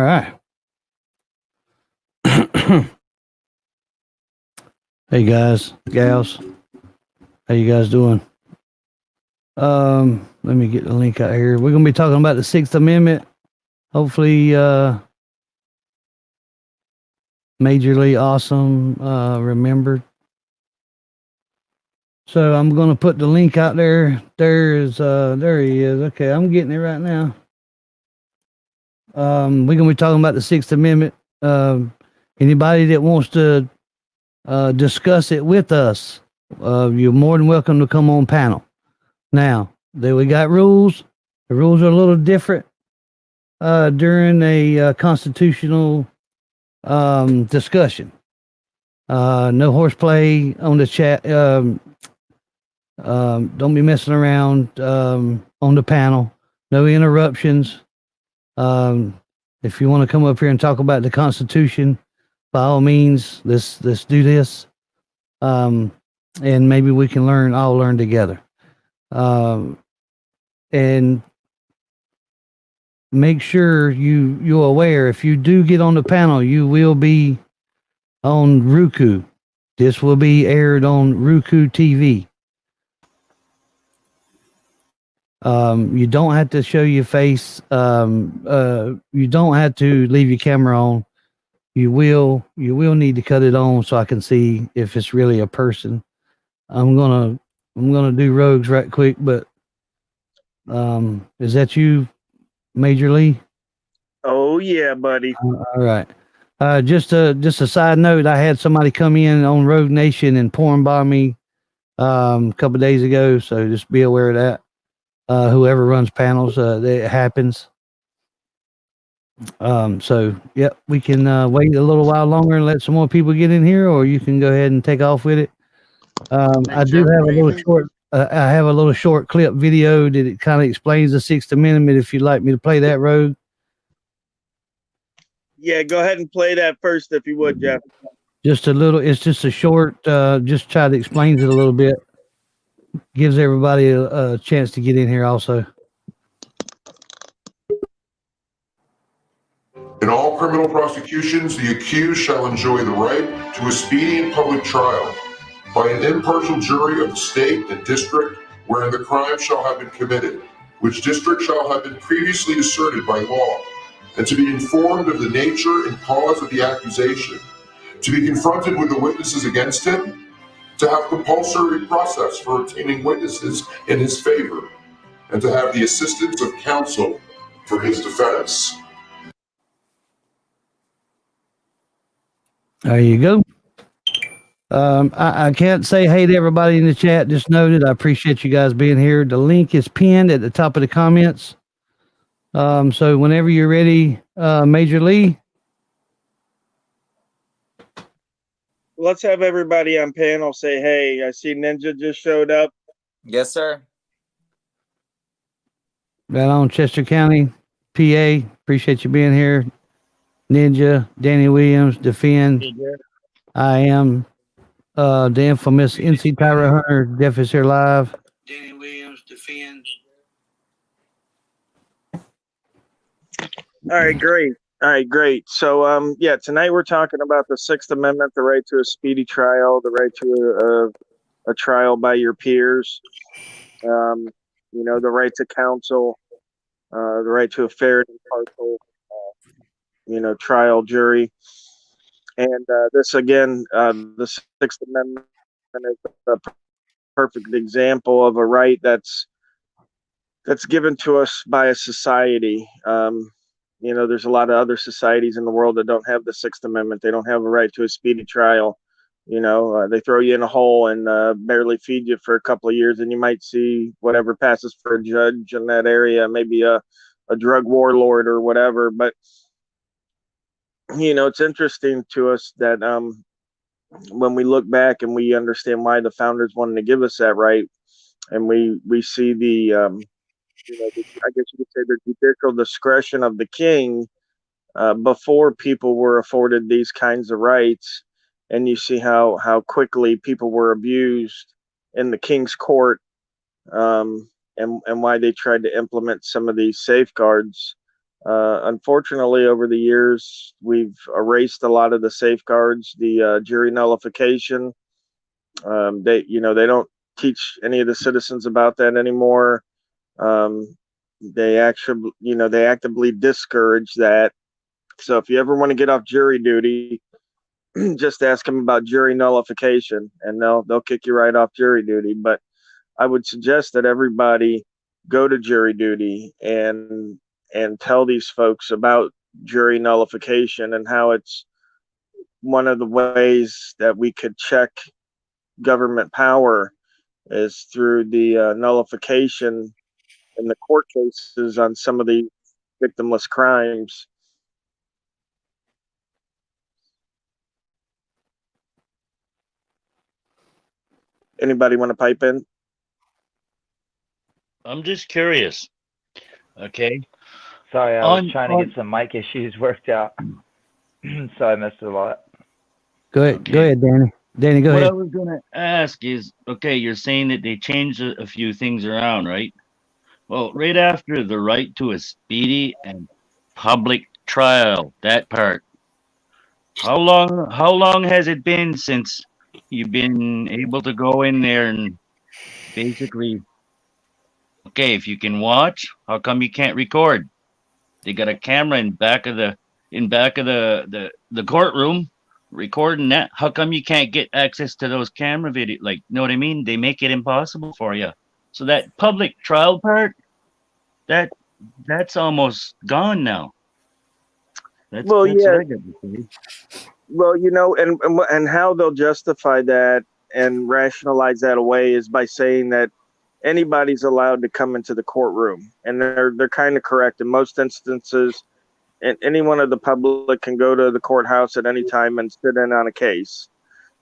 right. Hey guys, gals, how you guys doing? Let me get the link out here. We're gonna be talking about the Sixth Amendment. Hopefully, majorly awesome, remembered. So I'm gonna put the link out there. There he is. Okay, I'm getting it right now. We're gonna be talking about the Sixth Amendment. Anybody that wants to discuss it with us, you're more than welcome to come on panel. Now, we got rules. The rules are a little different during a constitutional discussion. No horseplay on the chat. Don't be messing around on the panel. No interruptions. If you want to come up here and talk about the Constitution, by all means, let's do this. And maybe we can all learn together. And make sure you're aware, if you do get on the panel, you will be on Roku. This will be aired on Roku TV. You don't have to show your face. You don't have to leave your camera on. You will need to cut it on so I can see if it's really a person. I'm gonna do rogues right quick, but is that you, Major Lee? Oh yeah, buddy. All right. Just a side note, I had somebody come in on Rogue Nation and porn bomb me a couple of days ago, so just be aware of that. Whoever runs panels, it happens. So yep, we can wait a little while longer and let some more people get in here, or you can go ahead and take off with it. I do have a little short. I have a little short clip video that it kind of explains the Sixth Amendment. If you'd like me to play that, Rogue. Yeah, go ahead and play that first, if you would, Jeff. Just a little. It's just a short. Just try to explain it a little bit. Gives everybody a chance to get in here also. In all criminal prosecutions, the accused shall enjoy the right to a speedy and public trial by an impartial jury of the state and district wherein the crime shall have been committed, which district shall have been previously asserted by law, and to be informed of the nature and cause of the accusation, to be confronted with the witnesses against him, to have compulsory process for obtaining witnesses in his favor, and to have the assistance of counsel for his defense. There you go. I can't say hey to everybody in the chat. Just noted, I appreciate you guys being here. The link is pinned at the top of the comments. So whenever you're ready, Major Lee. Let's have everybody on panel say hey. I see Ninja just showed up. Yes, sir. Right on, Chester County, PA. Appreciate you being here. Ninja, Danny Williams, Defend. I am the infamous NC Tyra Hunter. Jeff is here live. Danny Williams, Defend. All right, great. So, yeah, tonight we're talking about the Sixth Amendment, the right to a speedy trial, the right to a trial by your peers, the right to counsel, the right to a fair and impartial, trial jury. And this, again, the Sixth Amendment is a perfect example of a right that's given to us by a society. There's a lot of other societies in the world that don't have the Sixth Amendment. They don't have a right to a speedy trial. They throw you in a hole and barely feed you for a couple of years, and you might see whatever passes for a judge in that area, maybe a drug warlord or whatever. But it's interesting to us that when we look back and we understand why the founders wanted to give us that right, and we see the I guess you could say the judicial discretion of the king before people were afforded these kinds of rights, and you see how quickly people were abused in the king's court, and why they tried to implement some of these safeguards Unfortunately, over the years, we've erased a lot of the safeguards, the jury nullification. They don't teach any of the citizens about that anymore. They actually, they actively discourage that. So if you ever want to get off jury duty, just ask them about jury nullification, and they'll kick you right off jury duty. But I would suggest that everybody go to jury duty and tell these folks about jury nullification and how it's one of the ways that we could check government power is through the nullification in the court cases on some of the victimless crimes. Anybody want to pipe in? I'm just curious. Okay. Sorry, I was trying to get some mic issues worked out, so I missed a lot. Go ahead. Okay. Go ahead, Danny. Danny, go What I ahead. was going to ask is, okay, you're saying that they changed a few things around, right? Well, right after the right to a speedy and public trial, that part, how long has it been since you've been able to go in there and basically, okay, if you can watch, how come you can't record? They got a camera in back of the courtroom recording that. How come you can't get access to those camera video? Like, know what I mean? They make it impossible for you. So that public trial part, that's almost gone now. That's Well, what yeah. I got to say. Well, and how they'll justify that and rationalize that away is by saying that anybody's allowed to come into the courtroom, and they're kind of correct in most instances. And anyone of the public can go to the courthouse at any time and sit in on a case.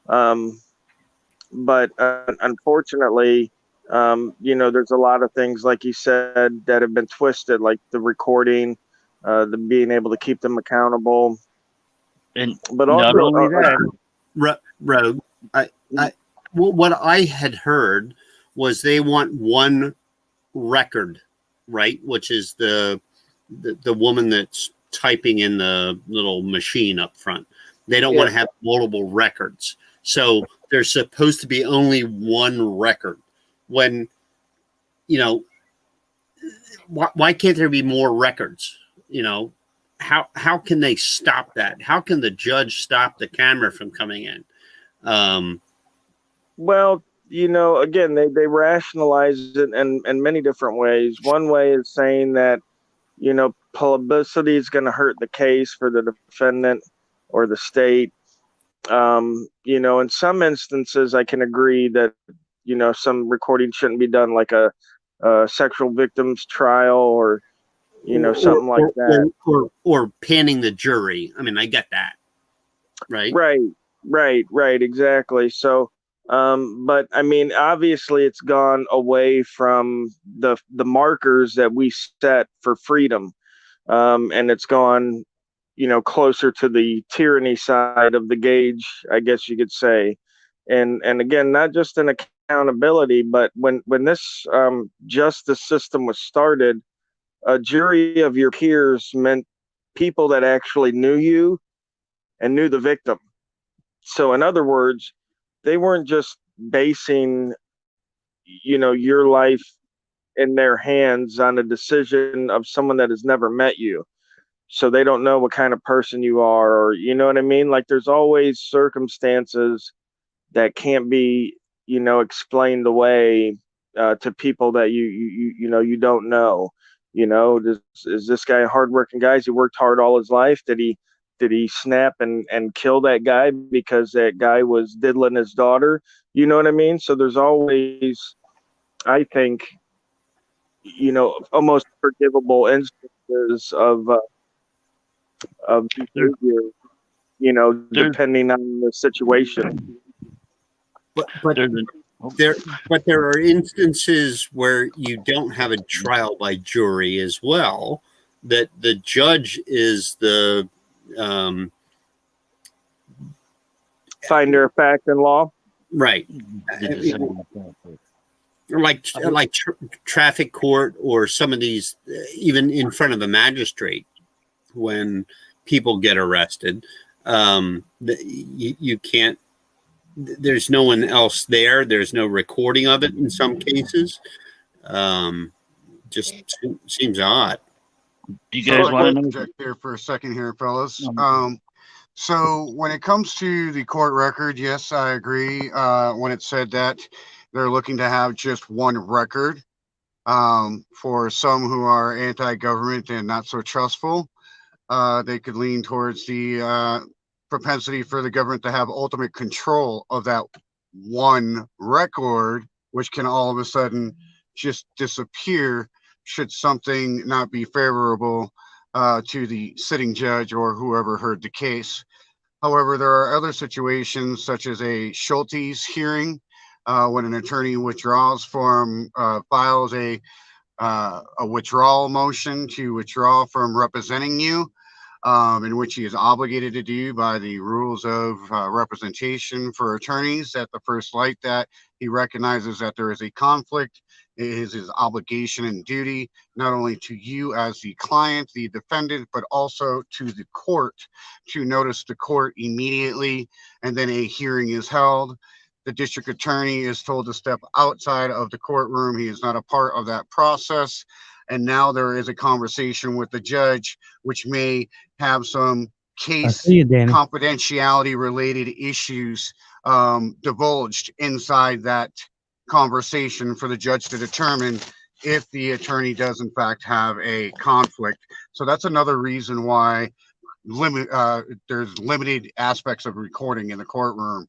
But unfortunately, there's a lot of things, like you said, that have been twisted, like the recording, the being able to keep them accountable. And But not also, only that, Rogue, what I had heard was they want one record, right? Which is the woman that's typing in the little machine up front. They don't want to have multiple records. So there's supposed to be only one record. When, why can't there be more records? How can they stop that? How can the judge stop the camera from coming in? well, again, they rationalize it in many different ways. One way is saying that, publicity is going to hurt the case for the defendant or the state. In some instances, I can agree that, some recording shouldn't be done, like a sexual victims trial or, something like that. Or panning the jury. I mean, I get that. Right. Right. Exactly. So, but I mean, obviously it's gone away from the markers that we set for freedom. And it's gone, closer to the tyranny side of the gauge, I guess you could say. And again, not just in accountability, but when this justice system was started, a jury of your peers meant people that actually knew you and knew the victim. So in other words, they weren't just basing, your life in their hands on a decision of someone that has never met you. So they don't know what kind of person you are, or, you know what I mean? Like, there's always circumstances that can't be, explained away to people that you don't know. Is this guy a hardworking guy? He worked hard all his life. Did he snap and kill that guy because that guy was diddling his daughter? You know what I mean? So there's always, I think, almost forgivable instances of behavior, depending on the situation. But there are instances where you don't have a trial by jury as well, that the judge is the finder of fact in law. Right. Like traffic court or some of these, even in front of a magistrate, when people get arrested. You can't, there's no one else there. There's no recording of it in some cases. Just seems odd. Do you guys want to know? Interject there for a second here, fellas. So when it comes to the court record, yes, I agree. When it said that they're looking to have just one record. For some who are anti-government and not so trustful, they could lean towards the propensity for the government to have ultimate control of that one record, which can all of a sudden just disappear should something not be favorable to the sitting judge or whoever heard the case. However, there are other situations such as a Schultes hearing, when an attorney withdraws from, files a withdrawal motion to withdraw from representing you, in which he is obligated to do by the rules of representation for attorneys at the first light, that he recognizes that there is a conflict. It is his obligation and duty, not only to you as the client, the defendant, but also to the court, to notice the court immediately, and then a hearing is held. The district attorney is told to step outside of the courtroom. He is not a part of that process. And now there is a conversation with the judge, which may have some case confidentiality related issues divulged inside that conversation for the judge to determine if the attorney does in fact have a conflict. So that's another reason why there's limited aspects of recording in the courtroom.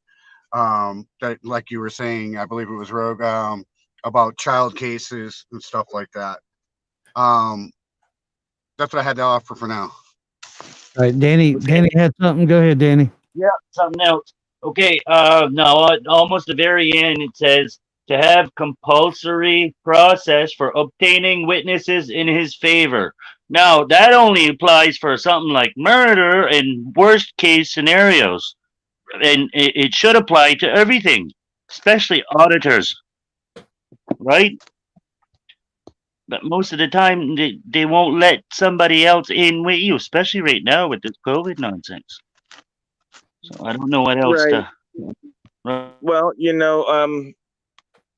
That, like you were saying, I believe it was Rogue, about child cases and stuff like that. That's what I had to offer for now. All right, Danny. Okay. Danny had something. Go ahead, Danny. Yeah, something else. Okay, now almost the very end it says to have compulsory process for obtaining witnesses in his favor. Now that only applies for something like murder and worst case scenarios, and it should apply to everything, especially auditors, right? But most of the time they won't let somebody else in with you, especially right now with this COVID nonsense. So I don't know what else to. Well,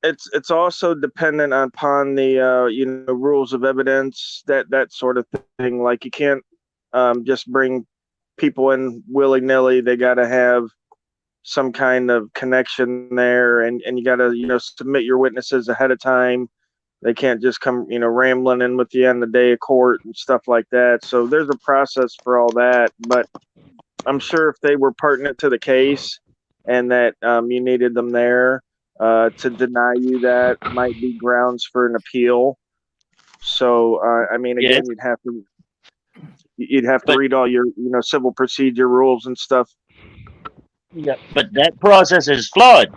it's also dependent upon the rules of evidence, that sort of thing. Like you can't just bring people in willy-nilly. They got to have some kind of connection there, and you got to submit your witnesses ahead of time. They can't just come rambling in with you on the day of court and stuff like that. So there's a process for all that. But I'm sure if they were pertinent to the case and that you needed them there, to deny you that might be grounds for an appeal. So again, you'd have to read all your civil procedure rules and stuff. Yeah, but that process is flawed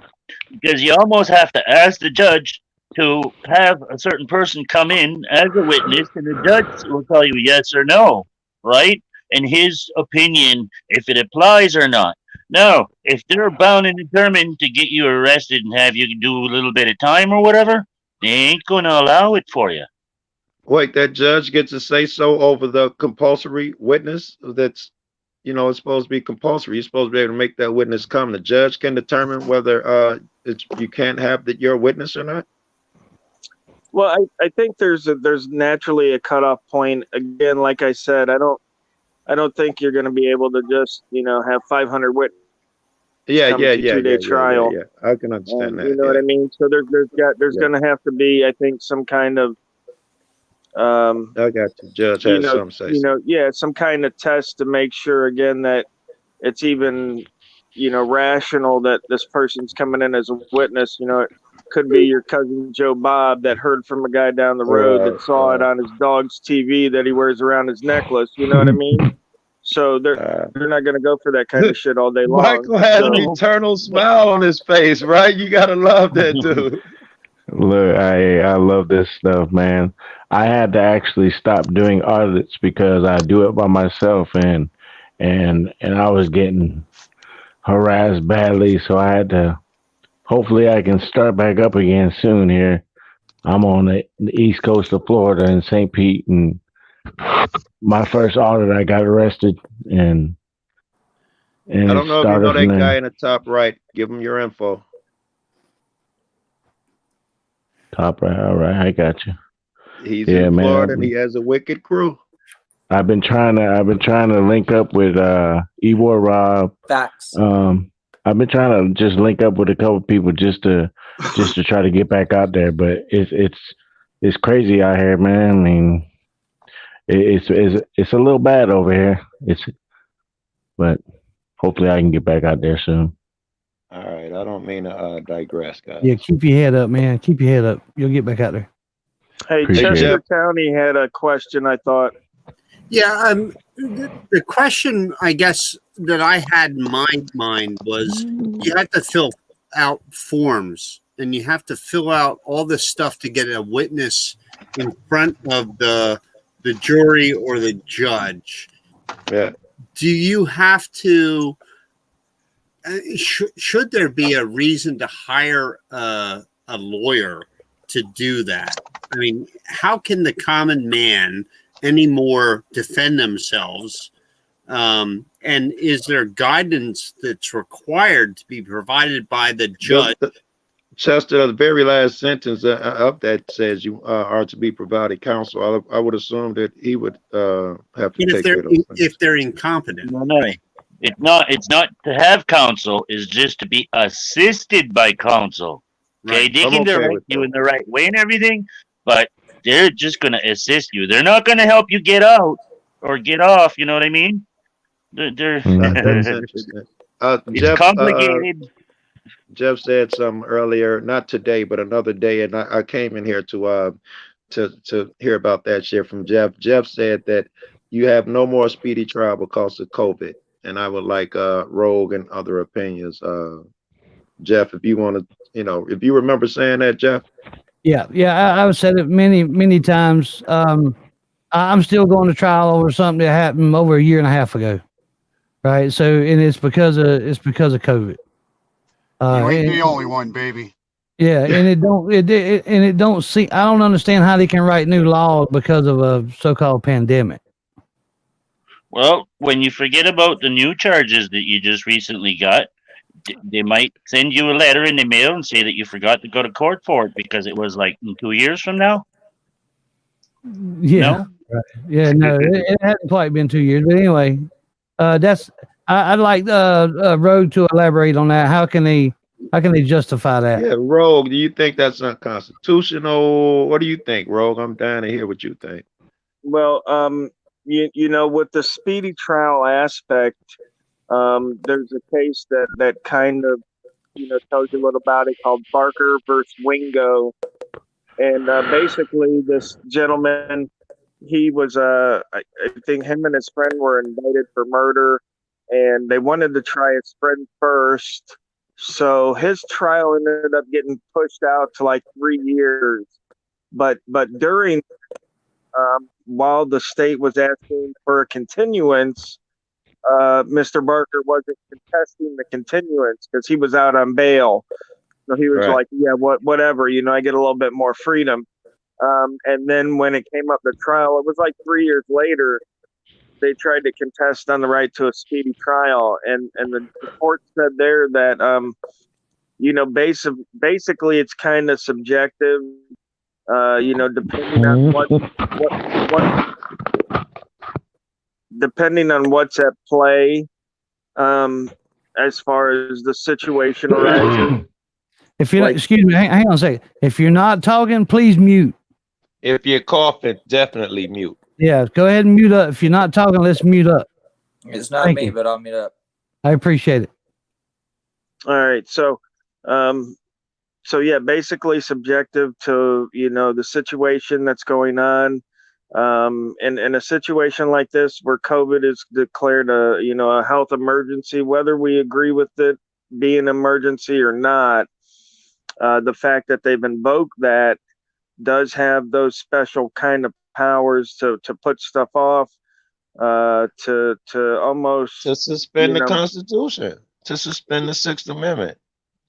because you almost have to ask the judge to have a certain person come in as a witness, and the judge will tell you yes or no, right? And his opinion, if it applies or not. Now, if they're bound and determined to get you arrested and have you do a little bit of time or whatever, they ain't going to allow it for you. Wait, that judge gets to say so over the compulsory witness that's, it's supposed to be compulsory. You're supposed to be able to make that witness come. The judge can determine whether you can't have your witness or not. Well, I think there's naturally a cutoff point. Again, like I said, I don't think you're going to be able to just have 500 witnesses. Yeah. 2-day trial. Yeah. I can understand that. You know what I mean? So there's going to have to be, I think, some kind of I got you. Judge has some say. Some kind of test to make sure again that it's even rational that this person's coming in as a witness. It could be your cousin Joe Bob that heard from a guy down the road that saw it on his dog's TV that he wears around his necklace. You know what I mean? So they're not going to go for that kind of shit all day long. Michael had an eternal smile on his face, right? You got to love that dude. Look, I love this stuff, man. I had to actually stop doing audits because I do it by myself, and I was getting harassed badly, so I had to. Hopefully, I can start back up again soon. Here, I'm on the east coast of Florida in St. Pete, and my first audit, I got arrested, and I don't it know if you know started from that guy there. in the top right. Give him your info. Top right, all right, I got you. He's Yeah, in Florida and man. he has a wicked crew. I've been trying to link up with Ewar Rob. Facts. I've been trying to just link up with a couple people just to try to get back out there, but it's crazy out here, man. I mean, it's a little bad over here. But hopefully I can get back out there soon. All right, I don't mean to digress, guys. Yeah, keep your head up, man. Keep your head up. You'll get back out there. Hey, Appreciate Chester it. County had a question, I thought. Yeah, the question I guess that I had in my mind was you have to fill out forms and you have to fill out all this stuff to get a witness in front of the jury or the judge. Yeah. Do you have to? Should there be a reason to hire a lawyer to do that? I mean, how can the common man anymore defend themselves? And is there guidance that's required to be provided by the judge? Chester, the very last sentence of that says you are to be provided counsel. I would assume that he would have to take care of those things. If they're incompetent. No, no. It's not to have counsel. It's just to be assisted by counsel. Okay, Right. they I'm can okay direct with you that. in the right way and everything, but they're just going to assist you. They're not going to help you get out or get off. You know what I mean? They're That's interesting. it's Jeff, complicated. Jeff said something earlier, not today, but another day, and I came in here to hear about that shit from Jeff. Jeff said that you have no more speedy trial because of COVID, and I would like Rogue and other opinions. Jeff, if you want to, if you remember saying that, Jeff. Yeah, I've said it many times. I'm still going to trial over something that happened over a year and a half ago, right? So, and it's because of COVID. You ain't and- the only one, baby. Yeah, and it don't see. I don't understand how they can write new laws because of a so-called pandemic. Well, when you forget about the new charges that you just recently got, they might send you a letter in the mail and say that you forgot to go to court for it because it was like 2 years from now. Yeah, No? right. Yeah, no, it hasn't quite been 2 years, but anyway, I'd like Road to elaborate on that. How can they justify that? Yeah, Rogue, do you think that's unconstitutional? What do you think, Rogue? I'm dying to hear what you think. Well, with the speedy trial aspect, there's a case that kind of, tells you a little about it called Barker versus Wingo. And basically this gentleman, he was, I think him and his friend were indicted for murder and they wanted to try his friend first. So his trial ended up getting pushed out to like 3 years. But during, while the state was asking for a continuance, Mr. Barker wasn't contesting the continuance because he was out on bail. So he was Right. like, yeah, whatever, I get a little bit more freedom. And then when it came up to trial, it was like 3 years later, they tried to contest on the right to a speedy trial. And the court said there that, basically it's kind of subjective, depending on what's at play, as far as the situation arises. If you're not, excuse me, hang on a second. If you're not talking, please mute. If you're coughing, definitely mute. Yeah, go ahead and mute up. If you're not talking, let's mute up. It's not Thank me, you. but I'll meet up. I appreciate it. All right. So yeah, basically subjective to, the situation that's going on. In a situation like this where COVID is declared a health emergency, whether we agree with it being an emergency or not, the fact that they've invoked that does have those special kind of powers to put stuff off, to almost To suspend the Constitution, to suspend the Sixth Amendment.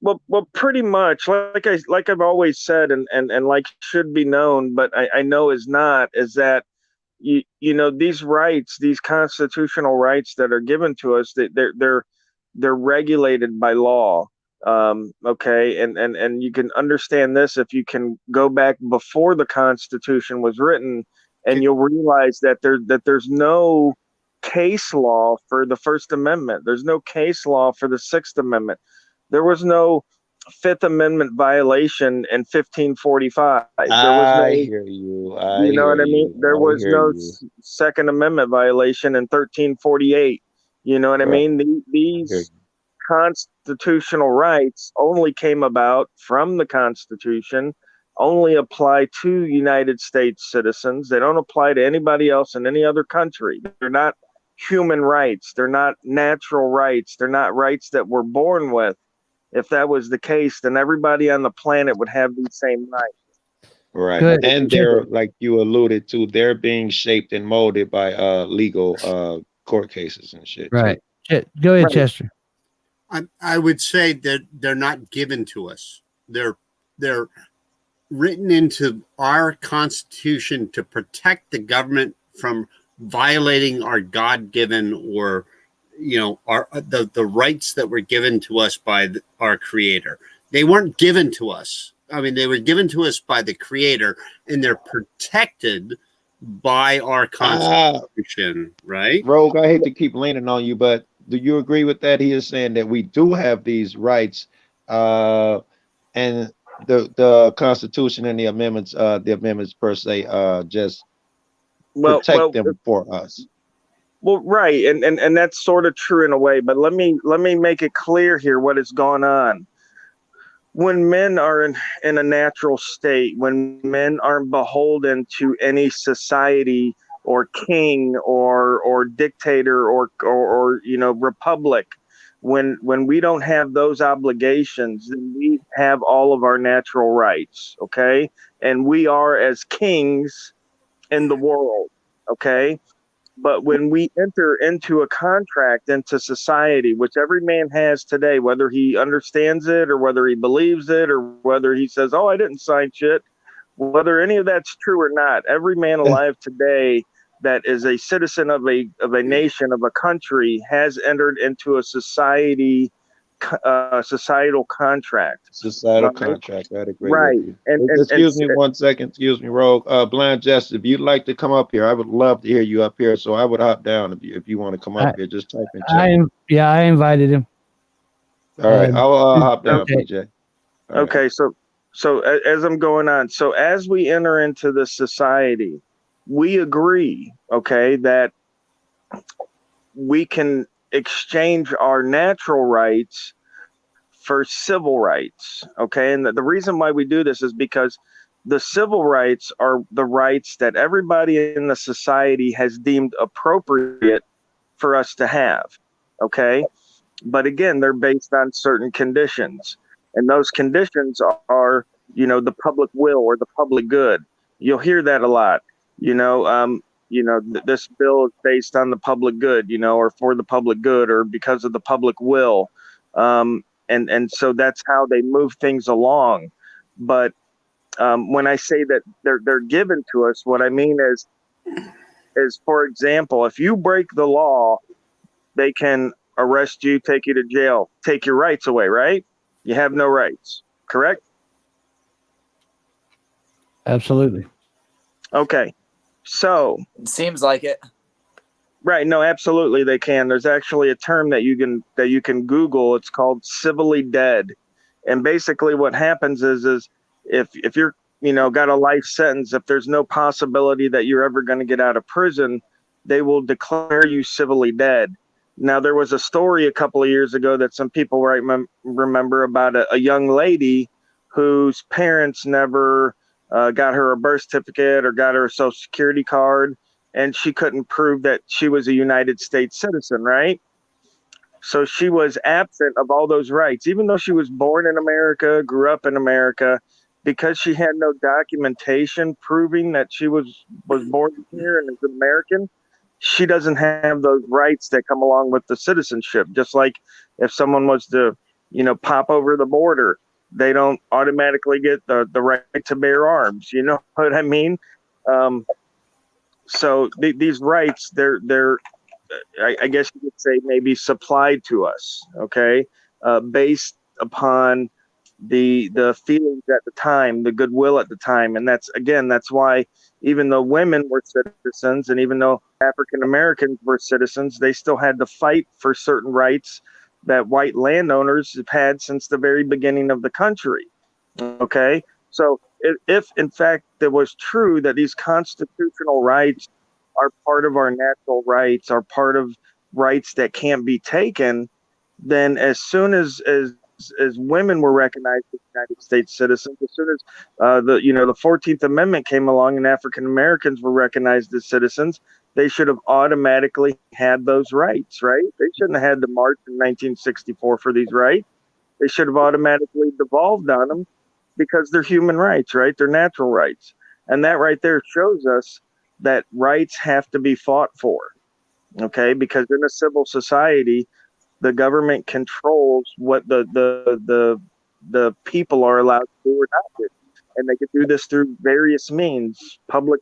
Well, pretty much like I've always said, and like should be known, but I know is not, is that you know, these rights, these constitutional rights that are given to us, they're regulated by law. Okay, and you can understand this if you can go back before the Constitution was written, and you'll realize that there's no case law for the First Amendment. There's no case law for the Sixth Amendment. There was no Fifth Amendment violation in 1545. There was I no, hear you. I you know hear what I mean? you. There I was hear no you. Second Amendment violation in 1348. You know what I Right. mean? I hear These constitutional rights only came about from the Constitution, only apply to United States citizens. They don't apply to anybody else in any other country. They're not human rights. They're not natural rights. They're not rights that we're born with. If that was the case, then everybody on the planet would have these same rights. Right. Good. And they're, like you alluded to, they're being shaped and molded by legal court cases and shit too. Right. Go ahead, Right. Chester. I would say that they're not given to us. They're written into our Constitution to protect the government from violating our God-given or our the rights that were given to us by our Creator. They weren't given to us. I mean, they were given to us by the Creator, and they're protected by our Constitution, right? Rogue, I hate to keep leaning on you, but do you agree with that? He is saying that we do have these rights, and the Constitution and the amendments per se, just protect them for us. Well, right, and that's sort of true in a way, but let me make it clear here what has gone on. When men are in a natural state, when men aren't beholden to any society or king or dictator or republic, when we don't have those obligations, then we have all of our natural rights, okay? And we are as kings in the world, okay? But when we enter into a contract, into society, which every man has today, whether he understands it or whether he believes it or whether he says, oh, I didn't sign shit, whether any of that's true or not, every man alive today that is a citizen of a nation, of a country, has entered into a societal contract. Societal Right? contract. I'd agree Right. with you. Excuse me 1 second. Excuse me, Rogue. Blind Justice, if you'd like to come up here, I would love to hear you up here. So I would hop down if you want to come up here. Just type in chat. I invited him. All right, I'll hop down, okay. PJ. All okay, right. so as I'm going on, so as we enter into this society, we agree, okay, that we can exchange our natural rights for civil rights, okay? And the reason why we do this is because the civil rights are the rights that everybody in the society has deemed appropriate for us to have, okay? But again, they're based on certain conditions. And those conditions are, the public will or the public good. You'll hear that a lot. This bill is based on the public good, or for the public good or because of the public will. And so that's how they move things along. But when I say that they're given to us, what I mean is, for example, if you break the law, they can arrest you, take you to jail, take your rights away, right? You have no rights, correct? Absolutely. Okay. So it seems like it. Right. No, absolutely they can. There's actually a term that you can Google. It's called civilly dead. And basically what happens is if you're, got a life sentence, if there's no possibility that you're ever going to get out of prison, they will declare you civilly dead. Now, there was a story a couple of years ago that some people remember about a young lady whose parents never got her a birth certificate or got her a social security card, and she couldn't prove that she was a United States citizen, right? So she was absent of all those rights, even though she was born in America, grew up in America, because she had no documentation proving that she was born here and is American. She doesn't have those rights that come along with the citizenship. Just like if someone was to, pop over the border, they don't automatically get the right to bear arms. You know what I mean? so these rights, I guess you could say maybe supplied to us, okay, based upon the feelings at the time, the goodwill at the time, and that's why even though women were citizens and even though African Americans were citizens, they still had to fight for certain rights that white landowners have had since the very beginning of the country. Okay, so if in fact it was true that these constitutional rights are part of our natural rights, are part of rights that can't be taken, then as soon as women were recognized as United States citizens, as soon as the 14th Amendment came along and African Americans were recognized as citizens, they should have automatically had those rights, right? They shouldn't have had to march in 1964 for these rights. They should have automatically devolved on them because they're human rights, right? They're natural rights. And that right there shows us that rights have to be fought for, okay? Because in a civil society, the government controls what the people are allowed to do or not do, and they could do this through various means. Public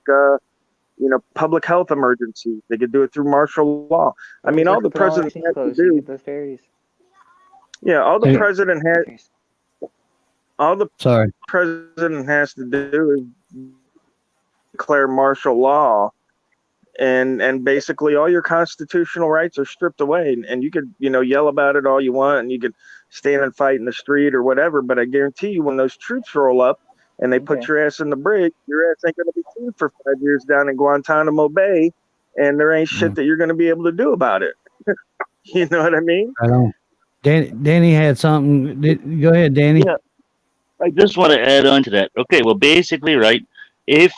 health emergencies. They could do it through martial law. I mean, all the president has to do. Yeah, all the president has. All the president has to do is declare martial law. And basically all your constitutional rights are stripped away, and you could yell about it all you want, and you could stand and fight in the street or whatever, but I guarantee you when those troops roll up and they put your ass in the brig, your ass ain't going to be seen for 5 years down in Guantanamo Bay, and there ain't shit that you're going to be able to do about it. You know what I mean? I don't. Danny had something. Go ahead, Danny. Yeah, I just want to add on to that. Okay, well, basically, right, if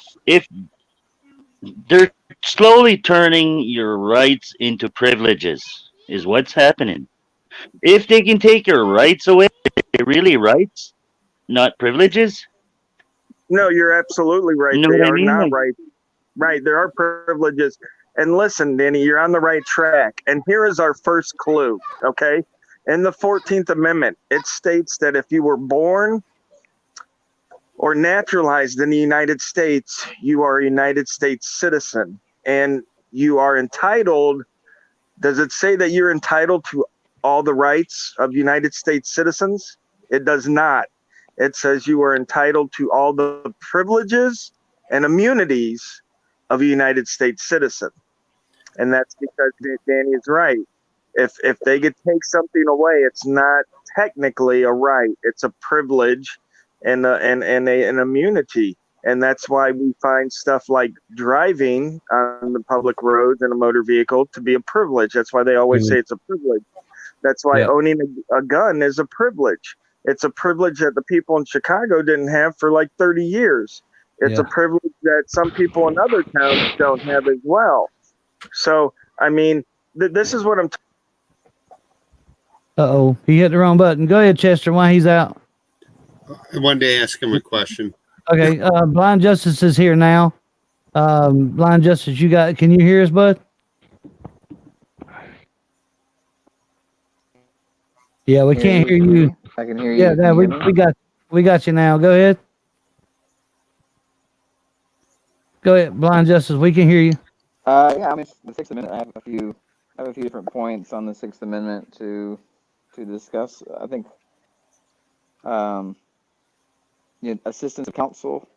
they're slowly turning your rights into privileges is what's happening. If they can take your rights away, they're really rights, not privileges. No, you're absolutely right. You know They what I are mean? not right. Right, there are privileges. And listen, Danny, you're on the right track. And here is our first clue, okay? In the 14th Amendment, it states that if you were born or naturalized in the United States, you are a United States citizen. And you are entitled, does it say that you're entitled to all the rights of United States citizens? It does not. It says you are entitled to all the privileges and immunities of a United States citizen. And that's because Danny is right. If they could take something away, it's not technically a right. It's a privilege and an immunity. And that's why we find stuff like driving on the public roads in a motor vehicle to be a privilege. That's why they always say it's a privilege. That's why owning a gun is a privilege. It's a privilege that the people in Chicago didn't have for like 30 years. It's a privilege that some people in other towns don't have as well. So, I mean, this is what I'm Uh-oh, he hit the wrong button. Go ahead, Chester, while he's out. I wanted to ask him a question. Okay, Blind Justice is here now. Blind Justice, can you hear us, bud? Yeah, we can't hear you. I can hear you. Yeah, we got you now. Go ahead. Go ahead, Blind Justice. We can hear you. Yeah, I mean, the Sixth Amendment. I have a few different points on the Sixth Amendment to discuss. I think, assistance of counsel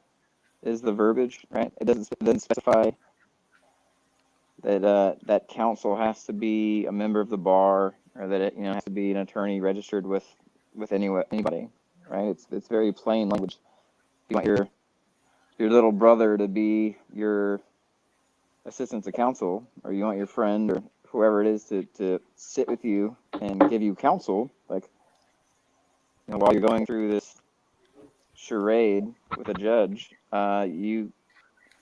is the verbiage, right? It doesn't specify that that counsel has to be a member of the bar, or that it has to be an attorney registered with anybody, right? It's very plain language. If you want your little brother to be your assistant to counsel, or you want your friend or whoever it is to sit with you and give you counsel, like while you're going through this charade with a judge, you,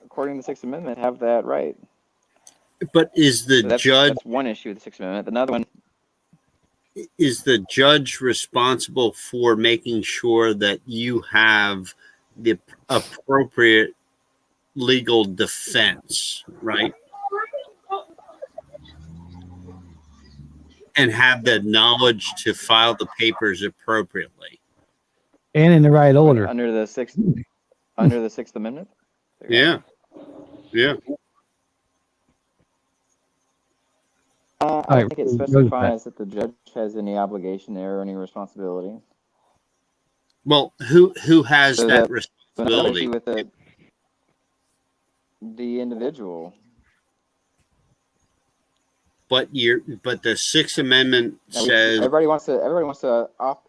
according to the Sixth Amendment, have that right. But is the judge... That's one issue with the Sixth Amendment. Another one... Is the judge responsible for making sure that you have the appropriate legal defense, right? And have the knowledge to file the papers appropriately. And in the right order. Under the Sixth Amendment? Yeah. Yeah. I don't think it specifies that the judge has any obligation there or any responsibility. Well, who has So that another responsibility? issue with the individual. But the Sixth Amendment says everybody wants to opt.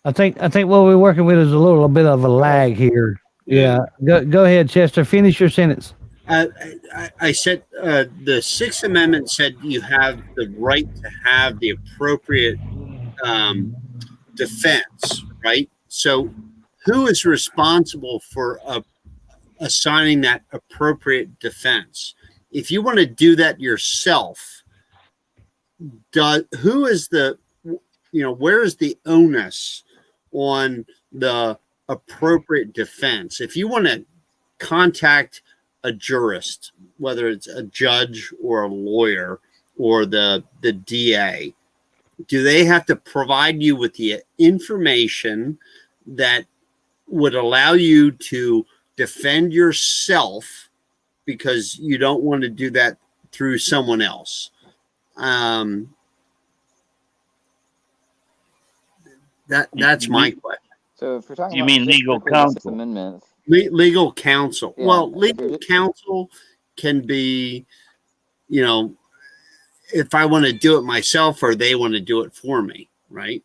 I think what we're working with is a little bit of a lag here. Yeah. Go ahead, Chester. Finish your sentence. I said the Sixth Amendment said you have the right to have the appropriate defense, right? So, who is responsible for assigning that appropriate defense? If you want to do that yourself, who is where is the onus on the appropriate defense? If you want to contact a jurist, whether it's a judge or a lawyer or the DA, do they have to provide you with the information that would allow you to defend yourself because you don't want to do that through someone else? That's my question. So if we're talking You about mean legal counsel? Amendments, legal counsel. Yeah. Well, legal counsel can be, if I want to do it myself or they want to do it for me, right?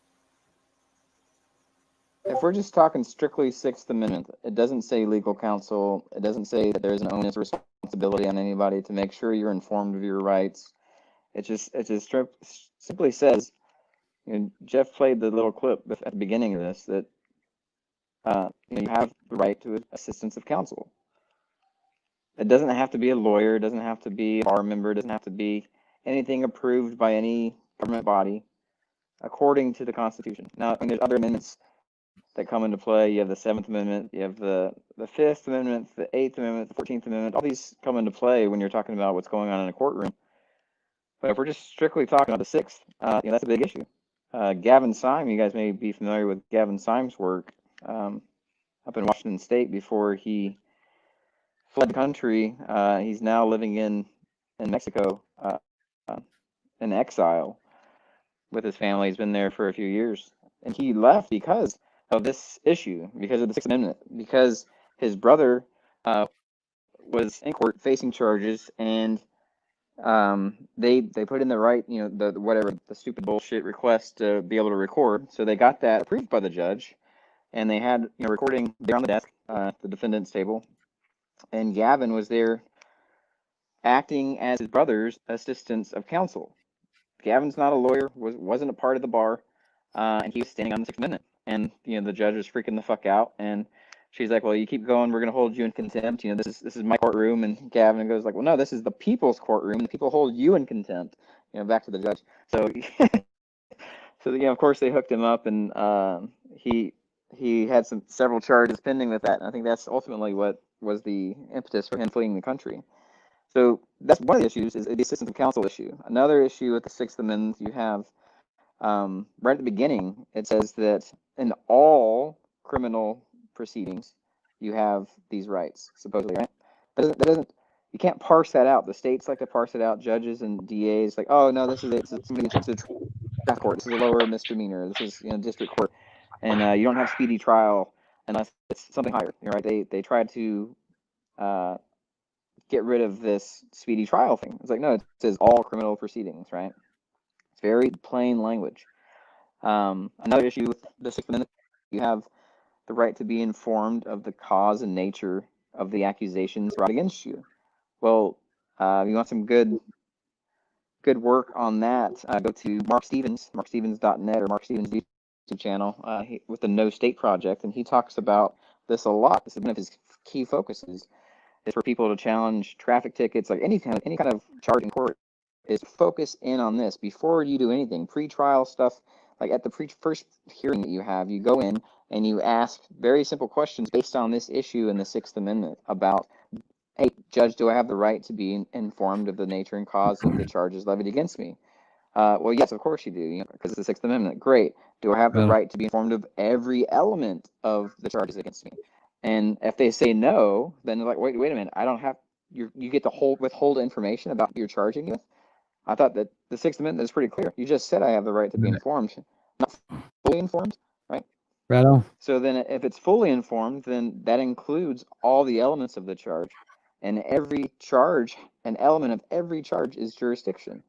if we're just talking strictly Sixth Amendment, it doesn't say legal counsel. It doesn't say that there's an onus or responsibility on anybody to make sure you're informed of your rights. It just simply says, Jeff played the little clip at the beginning of this that you have the right to assistance of counsel. It doesn't have to be a lawyer. It doesn't have to be a bar member. It doesn't have to be anything approved by any government body according to the Constitution. Now, there's other amendments that come into play. You have the 7th Amendment. You have the 5th Amendment, the 8th Amendment, the 14th Amendment. All these come into play when you're talking about what's going on in a courtroom. But if we're just strictly talking about the 6th, that's a big issue. Gavin Syme, you guys may be familiar with Gavin Syme's work up in Washington State before he fled the country. He's now living in Mexico in exile with his family. He's been there for a few years. And he left because of this issue, because of the 6th Amendment, because his brother was in court facing charges, and they put in the right, the stupid bullshit request to be able to record. So they got that approved by the judge, and they had recording there on the desk, the defendant's table, and Gavin was there acting as his brother's assistance of counsel. Gavin's not a lawyer, wasn't a part of the bar, and he was standing on the 6th Amendment. And the judge was freaking the fuck out, and she's like, "Well, you keep going, we're gonna hold you in contempt. This is my courtroom." And Gavin goes like, "Well, no, this is the people's courtroom, and the people hold you in contempt." Back to the judge. So, of course they hooked him up, and he had several charges pending with that. And I think that's ultimately what was the impetus for him fleeing the country. So that's one of the issues, is the assistance of counsel issue. Another issue with the 6th Amendment, you have right at the beginning, it says that in all criminal proceedings, you have these rights, supposedly, right? That doesn't, you can't parse that out. The states like to parse it out. Judges and DAs like, oh no, this is it. Somebody takes a traffic court. This is a lower misdemeanor. This is district court, and you don't have speedy trial unless it's something higher. Right? They try to get rid of this speedy trial thing. It's like, no, it says all criminal proceedings, right? It's very plain language. Another issue with the 6th Amendment, you have the right to be informed of the cause and nature of the accusations brought against you. Well, you want some good work on that, go to Mark Stevens, markstevens.net, or Mark Stevens' YouTube channel with the No State Project, and he talks about this a lot. This is one of his key focuses, is for people to challenge traffic tickets, like any kind of charge in court, is focus in on this before you do anything. Pre-trial stuff, like at the first hearing that you have, you go in and you ask very simple questions based on this issue in the 6th Amendment about, hey, judge, do I have the right to be informed of the nature and cause of the charges levied against me? Well, yes, of course you do, because it's the 6th Amendment. Great. Do I have the right to be informed of every element of the charges against me? And if they say no, then they're like, wait a minute, I don't have you get to withhold information about who you're charging with. I thought that the Sixth Amendment is pretty clear. You just said I have the right to be informed, not fully informed, right? Right on. So then if it's fully informed, then that includes all the elements of the charge. And every charge, an element of every charge is jurisdiction.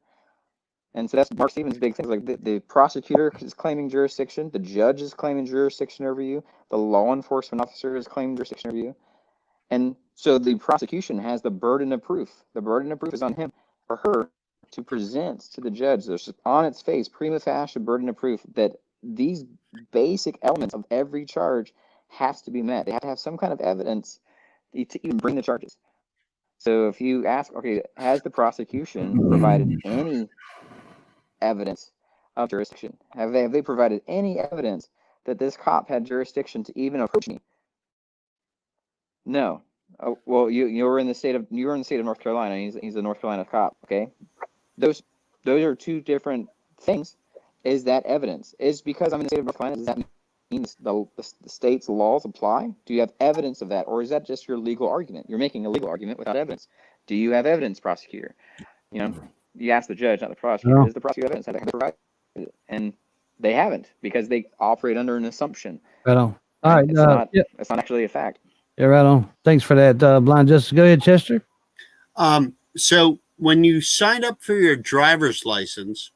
And so that's Mark Stevens' big thing. Like the prosecutor is claiming jurisdiction, the judge is claiming jurisdiction over you, the law enforcement officer is claiming jurisdiction over you. And so the prosecution has the burden of proof. The burden of proof is on him or her to present to the judge. There's on its face, prima facie burden of proof that these basic elements of every charge has to be met. They have to have some kind of evidence to even bring the charges. So if you ask, okay, has the prosecution provided any evidence of jurisdiction? Have they provided any evidence that this cop had jurisdiction to even approach me? No. Oh, well, you were in the state of North Carolina. He's a North Carolina cop. Okay, those are two different things. Is that evidence? Is because I'm in the state of North Carolina, does that mean the state's laws apply? Do you have evidence of that, or is that just your legal argument? You're making a legal argument without evidence. Do you have evidence, prosecutor? You ask the judge, not the prosecutor. No. Does the prosecutor have evidence? Have they provided it? And they haven't, because they operate under an assumption. Right on. All right. It's not actually a fact. Yeah, right on. Thanks for that, Blind Justice. Go ahead, Chester. So when you signed up for your driver's license,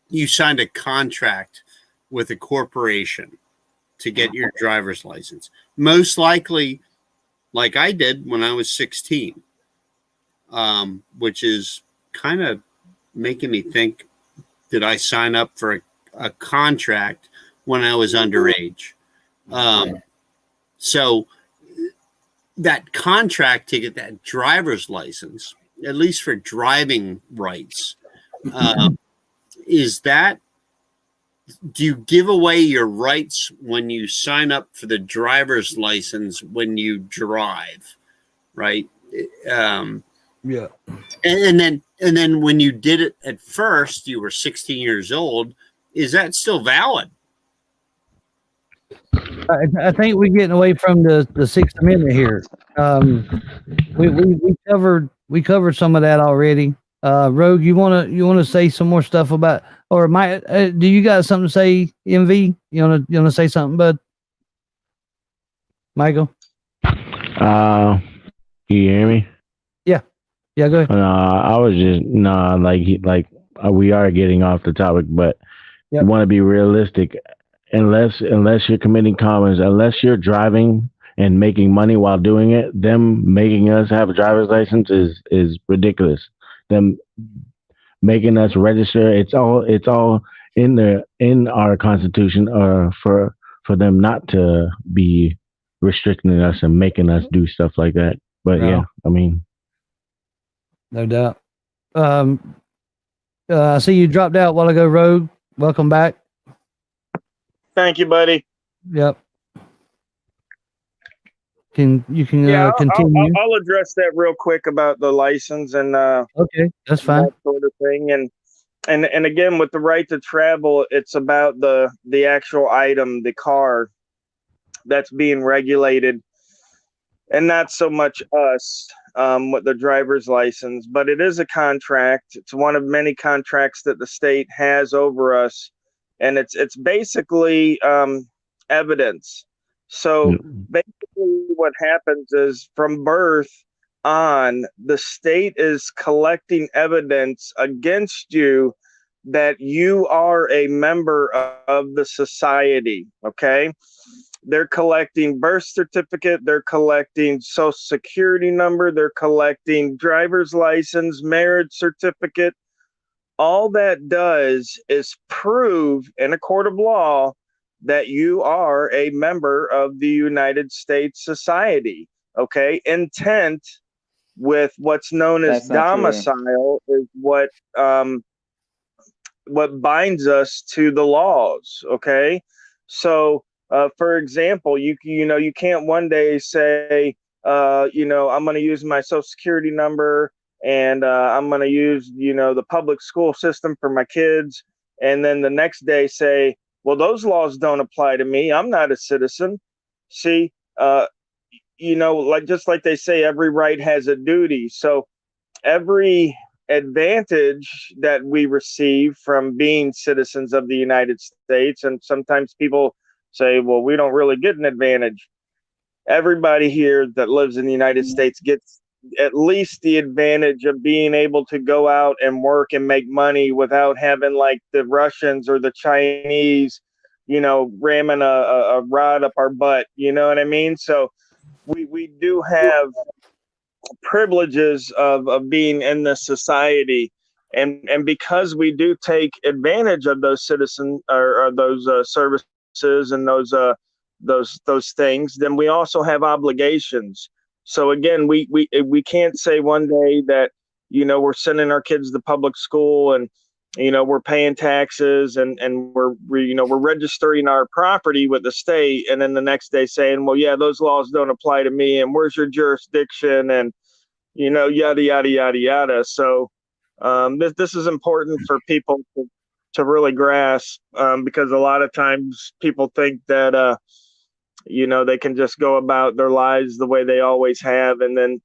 you signed a contract with a corporation to get your driver's license. Most likely, like I did when I was 16, which is kind of making me think, did I sign up for a contract when I was underage? So that contract to get that driver's license, at least for driving rights, do you give away your rights when you sign up for the driver's license when you drive, right? Yeah. And then when you did it at first, you were 16 years old. Is that still valid? I think we're getting away from the Sixth Amendment here. We covered some of that already. Rogue, you wanna say some more stuff about, or do you got something to say, MV? You wanna say something, bud? Michael? Can you hear me? Yeah, go ahead. I was just we are getting off the topic, but Yep. you want to be realistic. Unless you're committing crimes, unless you're driving and making money while doing it, them making us have a driver's license is ridiculous. Them making us register, it's all in our Constitution, or for them not to be restricting us and making us do stuff like that. But Wow. yeah, I mean, No doubt. I see you dropped out a while ago, Rogue. Welcome back. Thank you, buddy. Yep. You can Yeah, continue. I'll address that real quick about the license and Okay, that's fine. that sort of thing. And again, with the right to travel, it's about the actual item, the car, that's being regulated, and not so much us with the driver's license. But it is a contract. It's one of many contracts that the state has over us, and it's basically evidence. So basically what happens is, from birth on, the state is collecting evidence against you that you are a member of the society. Okay. They're collecting birth certificate. They're collecting social security number. They're collecting driver's license, marriage certificate. All that does is prove in a court of law that you are a member of the United States society. Okay. Intent with what's known as That's not true. domicile is what binds us to the laws. Okay. So, for example, you can't one day say, I'm going to use my social security number, and I'm going to use, the public school system for my kids. And then the next day say, well, those laws don't apply to me. I'm not a citizen. See, like just like they say, every right has a duty. So every advantage that we receive from being citizens of the United States, and sometimes people say, well, we don't really get an advantage. Everybody here that lives in the United States gets at least the advantage of being able to go out and work and make money without having like the Russians or the Chinese, ramming a rod up our butt. You know what I mean? So we do have privileges of being in this society, and because we do take advantage of those citizen or those services and those things, then we also have obligations. So again, we can't say one day that we're sending our kids to public school and we're paying taxes and we're registering our property with the state, and then the next day saying, well, yeah, those laws don't apply to me, and where's your jurisdiction, and yada yada yada yada. So this is important for people to really grasp, because a lot of times people think that they can just go about their lives the way they always have, and then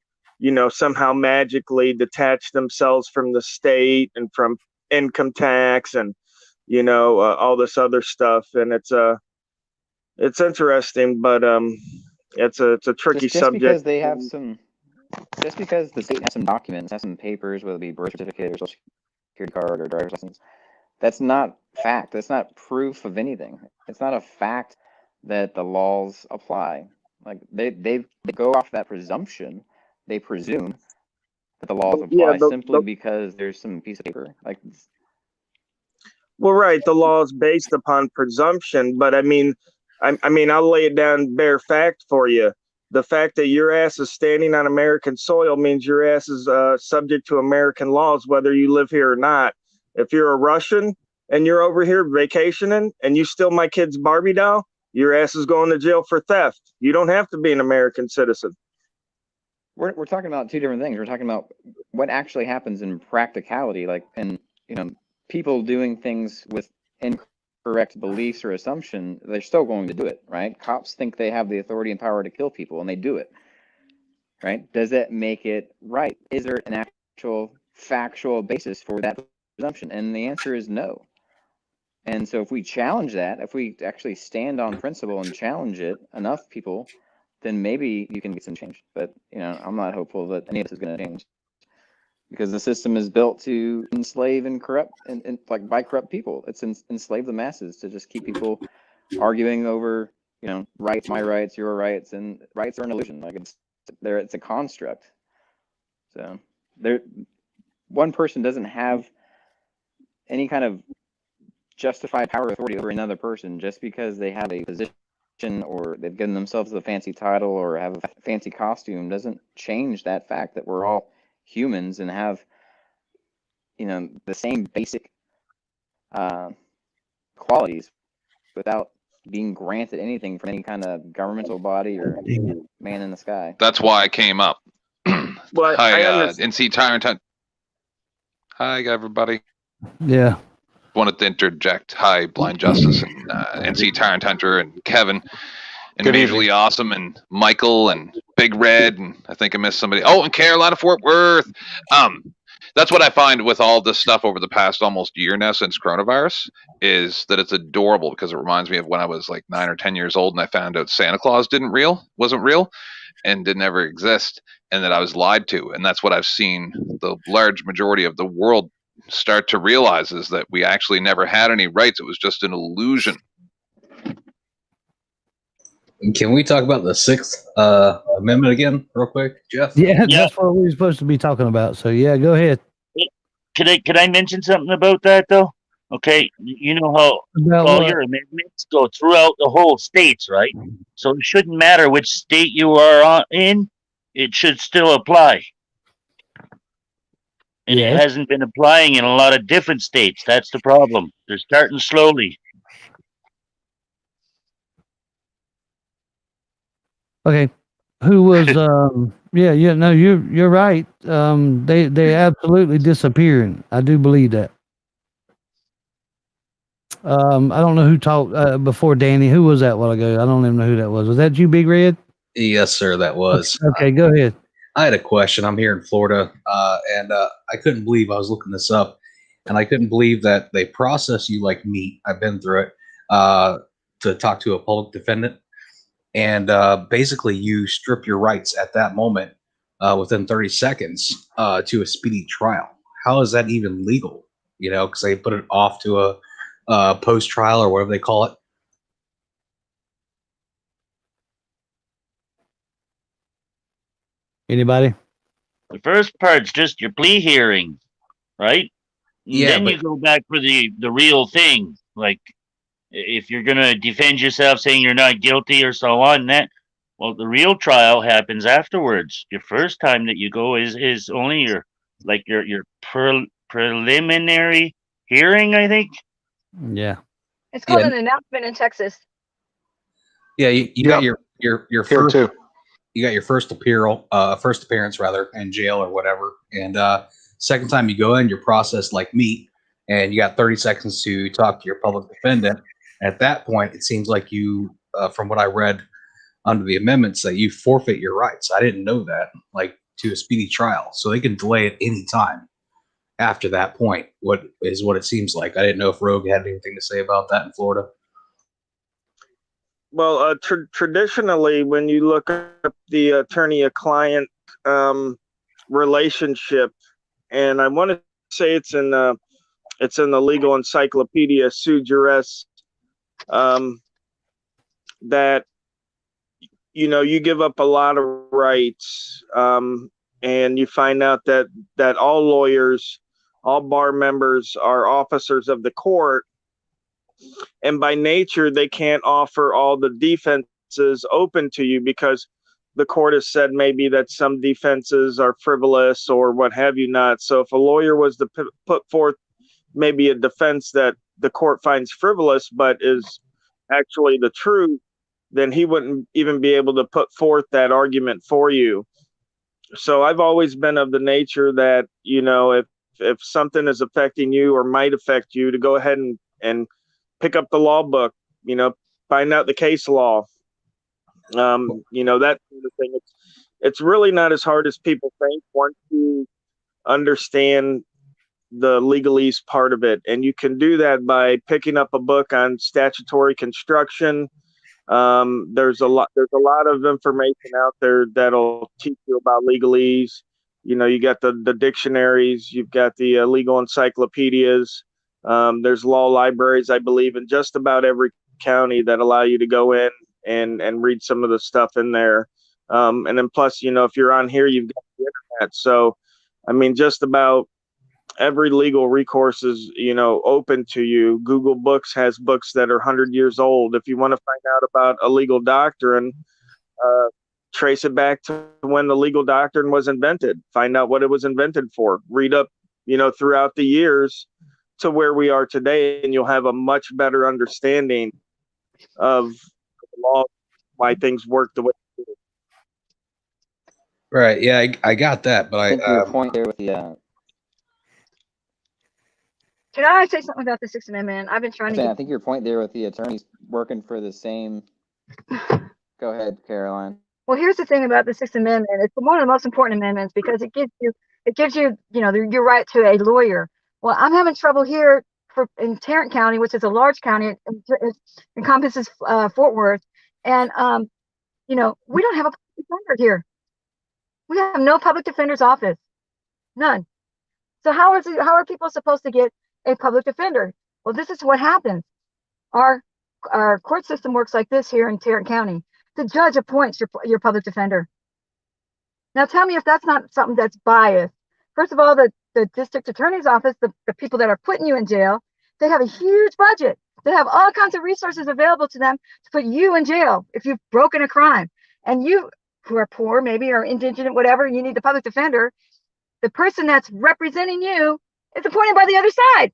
somehow magically detach themselves from the state and from income tax and all this other stuff. And it's interesting, but it's a tricky just subject. because they have just because the state has some documents, has some papers, whether it be birth certificate or social security card or driver's license, that's not fact. That's not proof of anything. It's not a fact that the laws apply. Like they go off that presumption. They presume that the laws apply simply because there's some piece of paper. Like, well, right, the law is based upon presumption, but I mean, I'll lay it down bare fact for you. The fact that your ass is standing on American soil means your ass is subject to American laws, whether you live here or not. If you're a Russian and you're over here vacationing and you steal my kid's Barbie doll, your ass is going to jail for theft. You don't have to be an American citizen. we're talking about two different things. We're talking about what actually happens in practicality, like, and people doing things with incorrect beliefs or assumption. They're still going to do it, right? Cops think they have the authority and power to kill people, and they do it, right? Does that make it right? Is there an actual factual basis for that presumption? And the answer is no. And so if we challenge that, if we actually stand on principle and challenge it, enough people, then maybe you can get some change. But I'm not hopeful that any of this is going to change, because the system is built to enslave and corrupt, and like by corrupt people. It's enslave the masses to just keep people arguing over rights, my rights, your rights, and rights are an illusion. Like it's a construct. So one person doesn't have any kind of justified power or authority over another person just because they have a position or they've given themselves a fancy title or have a fancy costume. Doesn't change that fact that we're all humans and have the same basic qualities without being granted anything from any kind of governmental body or man in the sky. That's why I came up. Well, Hi, NC Tyrant. Hi, everybody. Yeah. Wanted to interject. Hi, Blind Justice and NC Tyrant Hunter and Kevin and Visually Awesome and Michael and Big Red, and I think I missed somebody. Oh, and Carolina Fort Worth. That's what I find with all this stuff over the past almost year now since coronavirus, is that it's adorable, because it reminds me of when I was like 9 or 10 years old and I found out Santa Claus wasn't real and didn't ever exist, and that I was lied to. And that's what I've seen the large majority of the world start to realize, is that we actually never had any rights. It was just an illusion. Can we talk about the Sixth Amendment again, real quick, Jeff? Yeah, that's what we were supposed to be talking about. So yeah, go ahead. Could I mention something about that though? Okay, you know how all your amendments go throughout the whole states, right? So it shouldn't matter which state you are in; it should still apply. And it hasn't been applying in a lot of different states. That's the problem. They're starting slowly. Okay. Who was no, you're right. They absolutely disappearing. I do believe that. I don't know who talked before Danny. Who was that a while ago? I don't even know who that was. Was that you, Big Red? Yes, sir, that was. Okay, go ahead. I had a question. I'm here in Florida, and I couldn't believe I was looking this up, and I couldn't believe that they process you like meat. I've been through it to talk to a public defendant, and basically you strip your rights at that moment within 30 seconds to a speedy trial. How is that even legal? You know, because they put it off to a post trial or whatever they call it. Anybody? The first part's just your plea hearing, right? And Yeah, then but you go back for the real thing. Like if you're gonna defend yourself saying you're not guilty or so on, that well, the real trial happens afterwards. Your first time that you go is only your preliminary hearing, I think. Yeah. It's called yeah, an announcement in Texas. yeah. You got your Here first. too. You got your first appearance rather, in jail or whatever. And second time you go in, you're processed like meat, and you got 30 seconds to talk to your public defendant. At that point, it seems like you, from what I read under the amendments, that you forfeit your rights. I didn't know that, like to a speedy trial, so they can delay it any time after that point. What it seems like. I didn't know if Rogue had anything to say about that in Florida. Well, traditionally, when you look up the attorney-client relationship, and I want to say it's in the legal encyclopedia, sui juris, that you give up a lot of rights, and you find out that all lawyers, all bar members are officers of the court. And by nature, they can't offer all the defenses open to you because the court has said maybe that some defenses are frivolous or what have you not. So if a lawyer was to put forth maybe a defense that the court finds frivolous but is actually the truth, then he wouldn't even be able to put forth that argument for you. So I've always been of the nature that, if something is affecting you or might affect you, to go ahead and pick up the law book, find out the case law, that sort of thing. It's really not as hard as people think once you understand the legalese part of it. And you can do that by picking up a book on statutory construction. There's a lot of information out there that'll teach you about legalese. You got the dictionaries, you've got the legal encyclopedias. There's law libraries, I believe, in just about every county that allow you to go in and read some of the stuff in there. And then plus, if you're on here, you've got the internet. So, I mean, just about every legal recourse is, open to you. Google Books has books that are 100 years old. If you want to find out about a legal doctrine, trace it back to when the legal doctrine was invented. Find out what it was invented for. Read up, throughout the years to where we are today, and you'll have a much better understanding of the law, why things work the way they do. Right. Yeah, I got that, but I think your point there with the. Can I say something about the Sixth Amendment? I've been trying to. I think your point there with the attorneys working for the same. Go ahead, Caroline. Well, here's the thing about the Sixth Amendment. It's one of the most important amendments because it gives you, your right to a lawyer. Well, I'm having trouble here in Tarrant County, which is a large county. It encompasses Fort Worth, and we don't have a public defender here. We have no public defender's office, none. So how are people supposed to get a public defender? Well, this is what happens. Our court system works like this here in Tarrant County. The judge appoints your public defender. Now tell me if that's not something that's biased. First of all, the district attorney's office, the people that are putting you in jail, they have a huge budget. They have all kinds of resources available to them to put you in jail if you've broken a crime. And you who are poor, maybe, or indigent, whatever, you need the public defender. The person that's representing you is appointed by the other side.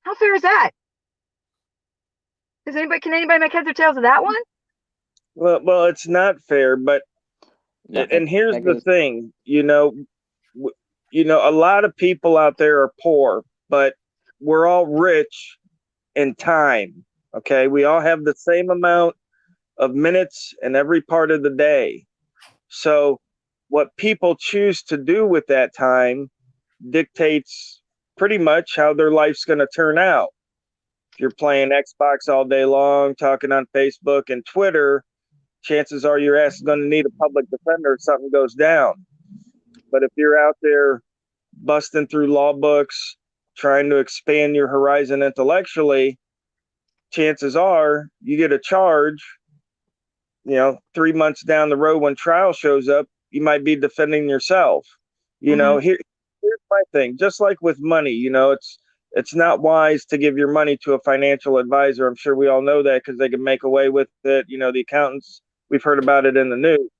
How fair is that? Can anybody make heads or tails of that one? Well, it's not fair, but and here's the thing, a lot of people out there are poor, but we're all rich in time. Okay, we all have the same amount of minutes in every part of the day. So what people choose to do with that time dictates pretty much how their life's going to turn out. If you're playing Xbox all day long, talking on Facebook and Twitter, chances are your ass is going to need a public defender if something goes down. But if you're out there busting through law books, trying to expand your horizon intellectually, chances are you get a charge, 3 months down the road when trial shows up, you might be defending yourself. Here's my thing. Just like with money, it's not wise to give your money to a financial advisor. I'm sure we all know that because they can make away with it. The accountants, we've heard about it in the news.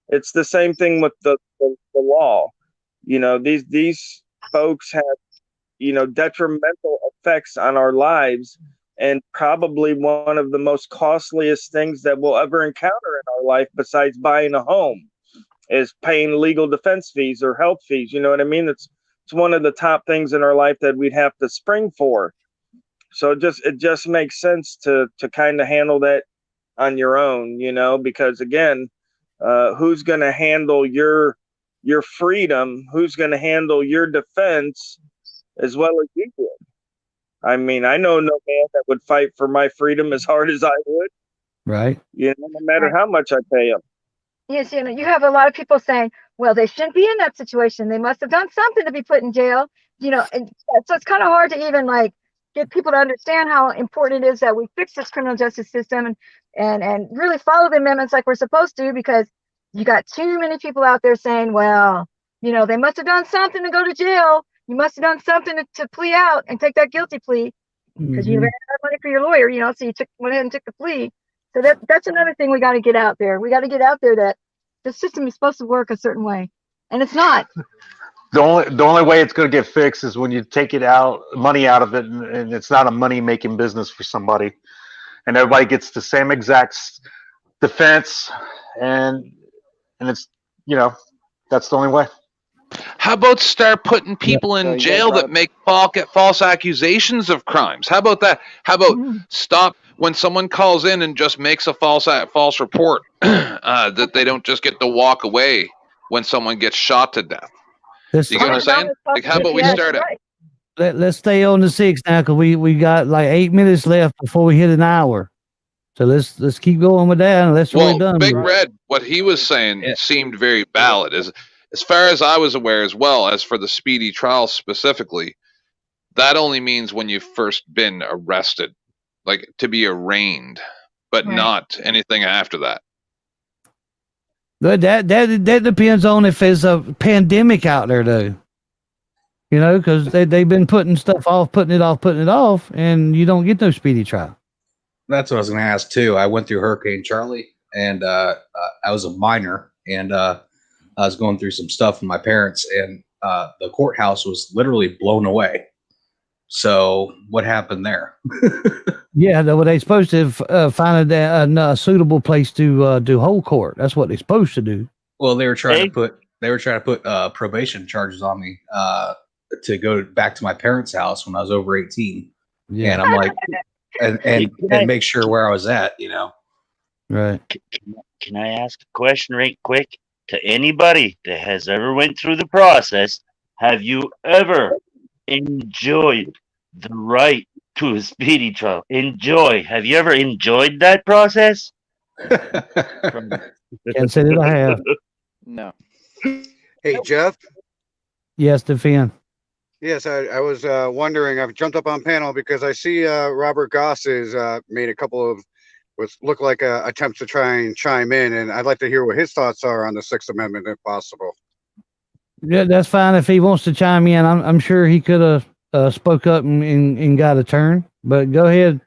It's the same thing with the law. These folks have, detrimental effects on our lives, and probably one of the most costliest things that we'll ever encounter in our life, besides buying a home, is paying legal defense fees or health fees. You know what I mean? It's one of the top things in our life that we'd have to spring for. So it just makes sense to kind of handle that on your own, because again, who's going to handle your freedom? Who's going to handle your defense as well as you would? I mean, I know no man that would fight for my freedom as hard as I would. Right. No matter how much I pay him. Yes, you have a lot of people saying, well, they shouldn't be in that situation. They must have done something to be put in jail. And so it's kind of hard to even get people to understand how important it is that we fix this criminal justice system and really follow the amendments like we're supposed to, because you got too many people out there saying, well, they must have done something to go to jail. You must have done something to plea out and take that guilty plea because you ran out of money for your lawyer, so you went ahead and took the plea. So that's another thing we got to get out there. We got to get out there that the system is supposed to work a certain way, and it's not. The only way it's going to get fixed is when you take money out of it, and it's not a money making business for somebody, and everybody gets the same exact defense, and it's that's the only way. How about start putting people in jail that make false accusations of crimes? How about that? How about stop when someone calls in and just makes a false report that they don't just get to walk away when someone gets shot to death? You get what I'm saying? Like, how about we start it? Let's stay on the 6 now, because we got like 8 minutes left before we hit an hour. So let's keep going with that unless we're done. Big Red, what he was saying seemed very valid. As far as I was aware as well, as for the speedy trial specifically, that only means when you've first been arrested, like to be arraigned, but not anything after that. But that depends on if there's a pandemic out there, though. Because they've been putting stuff off, putting it off, and you don't get no speedy trial. That's what I was going to ask too. I went through Hurricane Charlie, and I was a minor, and I was going through some stuff with my parents, and the courthouse was literally blown away. So what happened there? Yeah, they supposed to find a suitable place to do whole court. That's what they're supposed to do. Well, they were trying to put probation charges on me to go back to my parents' house when I was over 18. Yeah, and I'm like, and make sure where I was at, Right. Can I ask a question right quick to anybody that has ever went through the process? Have you ever enjoyed the right to a speedy trial? Have you ever enjoyed that process? Can't say that I have. No. Hey, Jeff. Yes, Defend. Yes, I was wondering. I've jumped up on panel because I see Robert Goss has made a couple of what look like attempts to try and chime in, and I'd like to hear what his thoughts are on the Sixth Amendment, if possible. Yeah, that's fine. If he wants to chime in, I'm sure he could have spoke up and got a turn. But go ahead.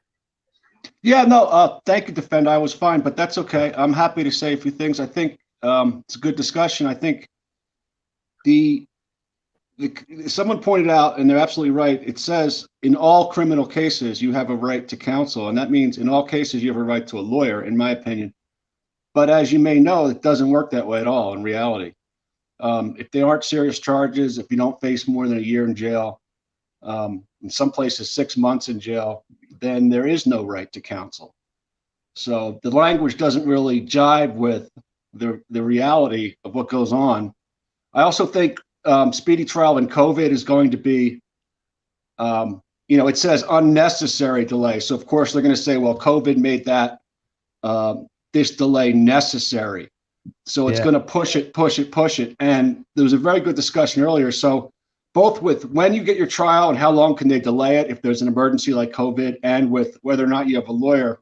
Yeah, no, thank you, Defender. I was fine, but that's okay. I'm happy to say a few things. I think it's a good discussion. I think someone pointed out, and they're absolutely right. It says in all criminal cases, you have a right to counsel. And that means in all cases, you have a right to a lawyer, in my opinion. But as you may know, it doesn't work that way at all in reality. If they aren't serious charges, if you don't face more than a year in jail, in some places 6 months in jail, then there is no right to counsel. So the language doesn't really jive with the reality of what goes on. I also think speedy trial in COVID is going to be, it says unnecessary delay. So of course they're going to say, well, COVID made that this delay necessary. So it's going to push it. And there was a very good discussion earlier. So both with when you get your trial and how long can they delay it if there's an emergency like COVID, and with whether or not you have a lawyer,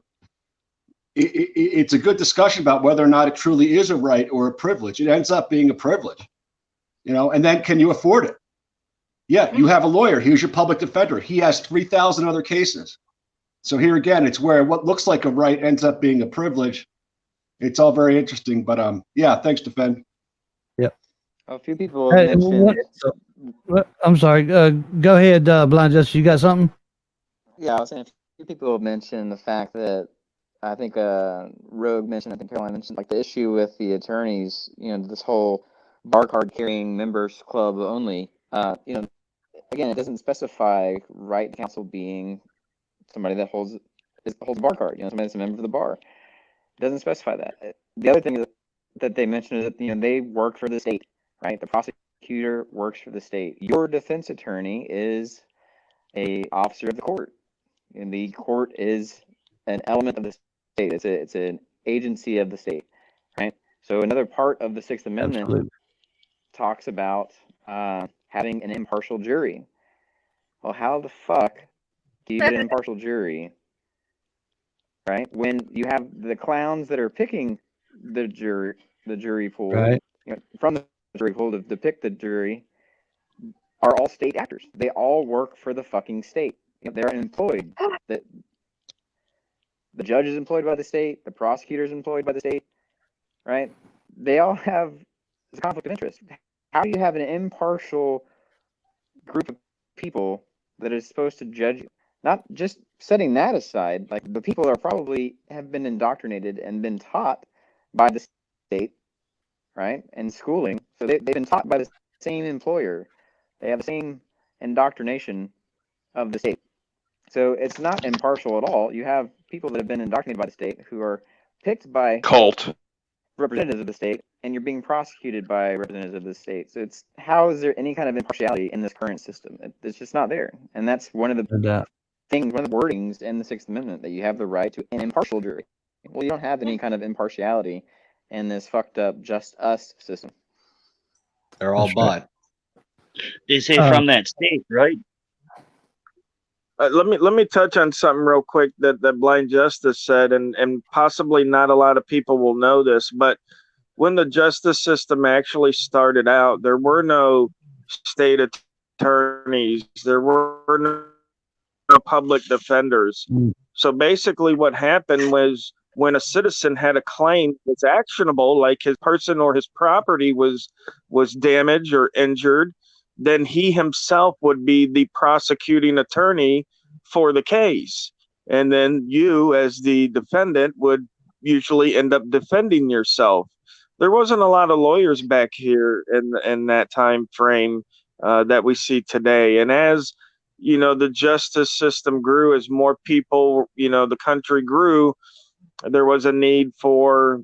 it's a good discussion about whether or not it truly is a right or a privilege. It ends up being a privilege, and then can you afford it? Yeah, you have a lawyer. Here's your public defender. He has 3,000 other cases. So here again, it's where what looks like a right ends up being a privilege. It's all very interesting, but yeah, thanks, Defend. Yep. A few people have mentioned. I'm sorry. Go ahead, Blind Justice. You got something? Yeah, I was saying a few people have mentioned the fact that I think Rogue mentioned, I think Caroline mentioned, like the issue with the attorneys. This whole bar card carrying members club only. Again, it doesn't specify right to counsel being somebody that holds a bar card. Somebody that's a member of the bar. It doesn't specify that. The other thing that they mentioned is that they work for the state, right? The prosecutor works for the state. Your defense attorney is a officer of the court, and the court is an element of the state. It's an agency of the state, right? So another part of the Sixth Amendment talks about having an impartial jury. Well, how the fuck do you get an impartial jury, right? When you have the clowns that are picking the jury pool, right? From the jury pool to pick the jury are all state actors. They all work for the fucking state. They're employed. The judge is employed by the state. The prosecutor is employed by the state, right? They all have a conflict of interest. How do you have an impartial group of people that is supposed to judge you? Not just setting that aside, like the people are probably have been indoctrinated and been taught by the state, right? And schooling. So they've been taught by the same employer. They have the same indoctrination of the state. So it's not impartial at all. You have people that have been indoctrinated by the state who are picked by cult representatives of the state, and you're being prosecuted by representatives of the state. So how is there any kind of impartiality in this current system? It's just not there. And that's one of the things, one of the wordings in the Sixth Amendment, that you have the right to an impartial jury. Well, you don't have any kind of impartiality in this fucked up just us system. They're all bought. They say from that state, right? Let me touch on something real quick that Blind Justice said, and possibly not a lot of people will know this, but when the justice system actually started out, there were no state attorneys, there were no public defenders. So basically what happened was when a citizen had a claim that's actionable, like his person or his property was damaged or injured, then he himself would be the prosecuting attorney for the case. And then you, as the defendant, would usually end up defending yourself. There wasn't a lot of lawyers back here in that time frame that we see today. And as the justice system grew, as more people, the country grew, there was a need for,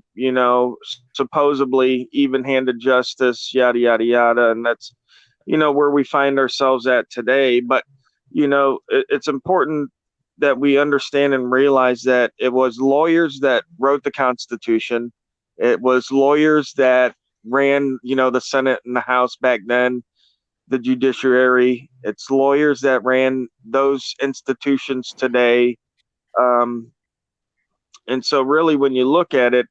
supposedly even-handed justice, yada, yada, yada. And that's, where we find ourselves at today. But, it's important that we understand and realize that it was lawyers that wrote the Constitution. It was lawyers that ran, the Senate and the House back then, the judiciary. It's lawyers that ran those institutions today. And so really, when you look at it,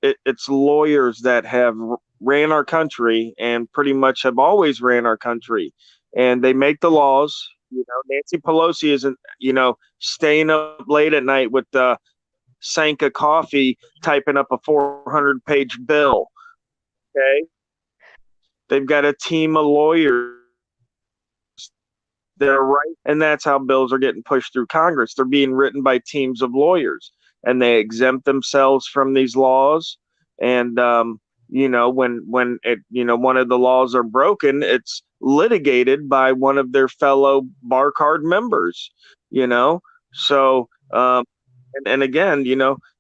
it's lawyers that have ran our country and pretty much have always ran our country. And they make the laws. Nancy Pelosi isn't, staying up late at night with the Sanka coffee, typing up a 400-page bill. Okay. They've got a team of lawyers. They're right. And that's how bills are getting pushed through Congress. They're being written by teams of lawyers, and they exempt themselves from these laws. And, when it, one of the laws are broken, it's litigated by one of their fellow bar card members, So, and again,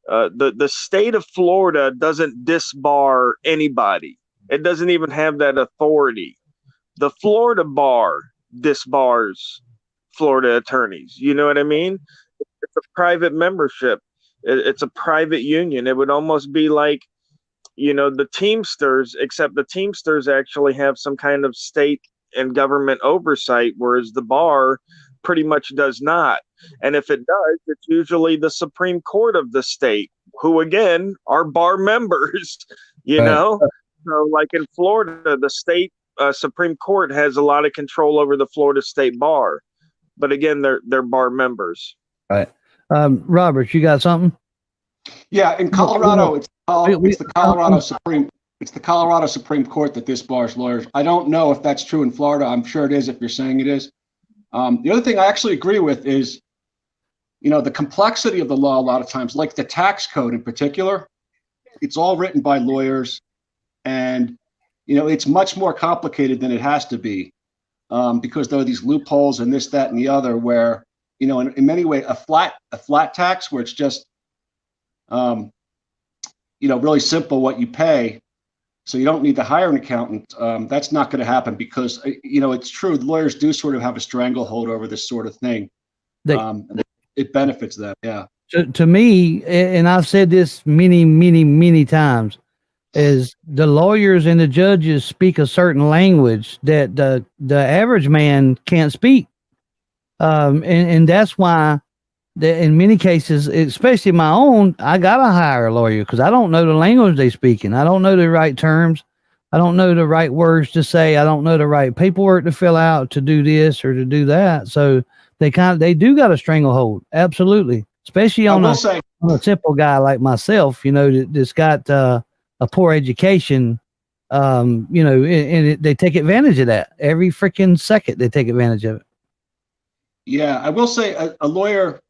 The state of Florida doesn't disbar anybody. It doesn't even have that authority. The Florida bar disbars Florida attorneys. You know what I mean? It's a private membership. It's a private union. It would almost be like, the Teamsters, except the Teamsters actually have some kind of state and government oversight, whereas the bar pretty much does not. And if it does, it's usually the Supreme Court of the state, who again are bar members, So like in Florida, the state Supreme Court has a lot of control over the Florida State Bar. But again, they're bar members. Right. Robert, you got something? Yeah, in Colorado, it's the Colorado Supreme Court that disbars lawyers. I don't know if that's true in Florida. I'm sure it is if you're saying it is. The other thing I actually agree with is, the complexity of the law a lot of times, like the tax code in particular, it's all written by lawyers, and it's much more complicated than it has to be, because there are these loopholes and this, that, and the other, where in many ways a flat tax where it's just really simple what you pay, so you don't need to hire an accountant. That's not going to happen because it's true, lawyers do sort of have a stranglehold over this sort of thing. It benefits them. Yeah. To me, and I've said this many times, is the lawyers and the judges speak a certain language that the average man can't speak. And that's why in many cases, especially my own, I got to hire a lawyer because I don't know the language they speaking. I don't know the right terms. I don't know the right words to say. I don't know the right paperwork to fill out to do this or to do that. So they do got a stranglehold. Absolutely. Especially on a simple guy like myself, that's got a poor education, and they take advantage of that every freaking second. They take advantage of it. Yeah, I will say a lawyer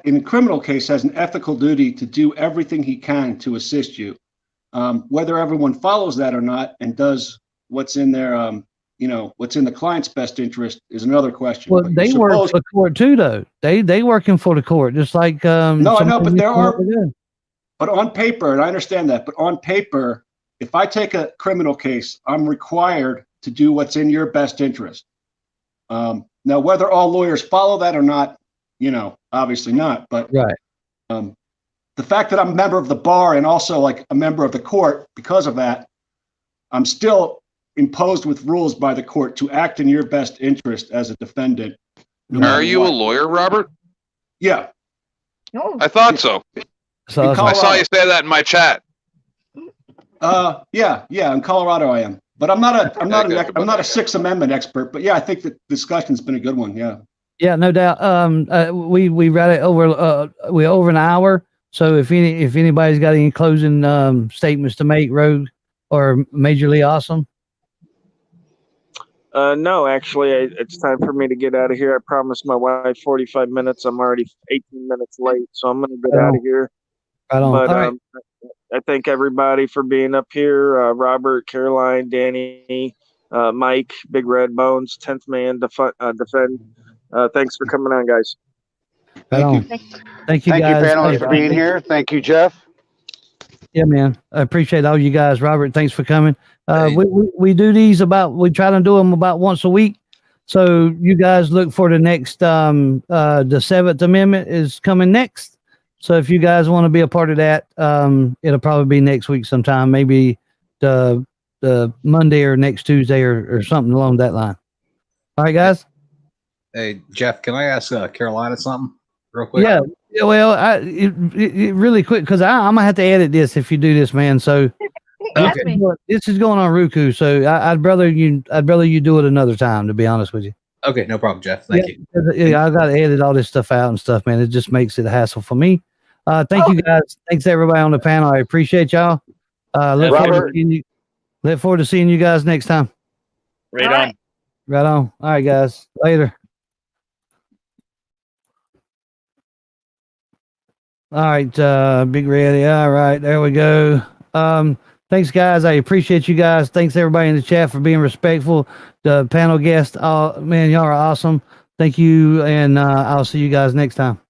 in a criminal case has an ethical duty to do everything he can to assist you. Whether everyone follows that or not and does what's in their, what's in the client's best interest is another question. Well, they work for the court too, though. They working for the court, just like no, I know, but but on paper, and I understand that, but on paper, if I take a criminal case, I'm required to do what's in your best interest. Now, whether all lawyers follow that or not, obviously not. But right. The fact that I'm a member of the bar and also like a member of the court, because of that, I'm still imposed with rules by the court to act in your best interest as a defendant. Are you a lawyer, Robert? Yeah. No. I thought so. I saw you say that in my chat. Yeah. In Colorado, I am. But I'm not a Sixth Amendment expert. But yeah, I think the discussion's been a good one. Yeah. Yeah, no doubt. We read it over. We're over an hour. So if anybody's got any closing statements to make, Rogue or Majorly Awesome. No, actually, it's time for me to get out of here. I promised my wife 45 minutes. I'm already 18 minutes late, so I'm going to get out of here. Right on. But right. I thank everybody for being up here. Robert, Caroline, Danny, Mike, Big Red Bones, 10th Man, Defend. Thanks for coming on, guys. Thank you. Thank you, guys. Thank you, for being here. Thank you, Jeff. Yeah, man. I appreciate all you guys. Robert, thanks for coming. We do these we try to do them about once a week. So you guys look for the next, the Seventh Amendment is coming next. So if you guys want to be a part of that, it'll probably be next week sometime, maybe the Monday or next Tuesday or something along that line. All right, guys. Hey, Jeff, can I ask Carolina something real quick? Yeah. Well, really quick, because I'm gonna have to edit this if you do this, man. So okay. This is going on Roku, so I'd rather you do it another time, to be honest with you. Okay, no problem, Jeff. Thank you. Yeah, I got to edit all this stuff out and stuff, man. It just makes it a hassle for me. Thank you, guys. Thanks everybody on the panel. I appreciate y'all. Look forward to seeing you guys next time. Right on. Right on. All right, guys. Later. All right, Big Reddy. All right, there we go. Thanks, guys. I appreciate you guys. Thanks, everybody in the chat for being respectful. The panel guests, man, y'all are awesome. Thank you, and I'll see you guys next time.